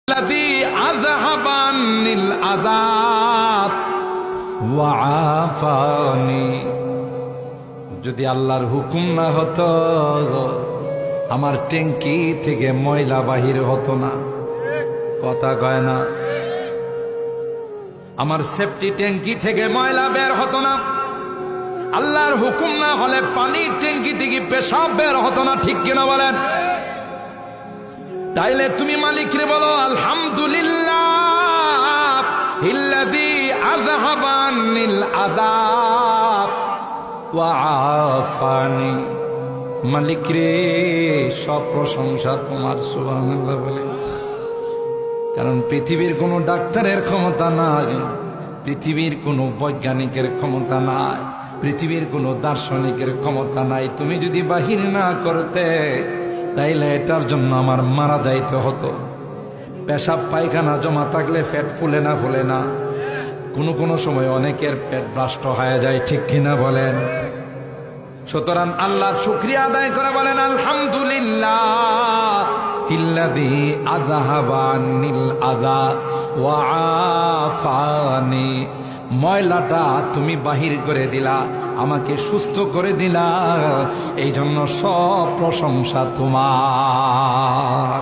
الذي أذهب عني العذاب وعافاني। যদি আল্লাহর হুকুম না হতো আমার ট্যাঙ্কি থেকে ময়লা বাহির হতো না। কথা কয় না? আমার সেফটি ট্যাঙ্কি থেকে ময়লা বের হতো না। আল্লাহর হুকুম না হলে পানির ট্যাঙ্কি থেকে পেশাব বের হতো না। ঠিক কিনা বলেন? তাইলে তুমি মালিকরে বলো আলহামদুলিল্লাহ ইল্লাযী আযহাবা আন্নিল আযাব ওয়া আফানি। মালিক রে, সব প্রশংসা তোমার, সুবহানাল্লাহ বলে। কারণ পৃথিবীর কোনো ডাক্তারের ক্ষমতা নাই, পৃথিবীর কোনো বৈজ্ঞানিকের ক্ষমতা নাই, পৃথিবীর কোনো দার্শনিকের ক্ষমতা নাই। তুমি যদি বাহির না করতে তাইলে এটার জন্য আমার মারা যাইতে হতো। পেশাব পায়খানা জমা থাকলে পেট ফুলে না ফুলে না? কোনো সময় অনেকের পেট ব্রাষ্ট হয়ে যায়। ঠিক কিনা বলেন? সুতরাং আল্লাহর শুকরিয়া আদায় করে বলেন আলহামদুলিল্লাহ ইল্লাযী আযহাবা আন্নিল আযা ওয়া আফানি। ময়লাটা তুমি বাহির করে দিলা, আমাকে সুস্থ করে দিলা, এই জন্য সব প্রশংসা তোমার।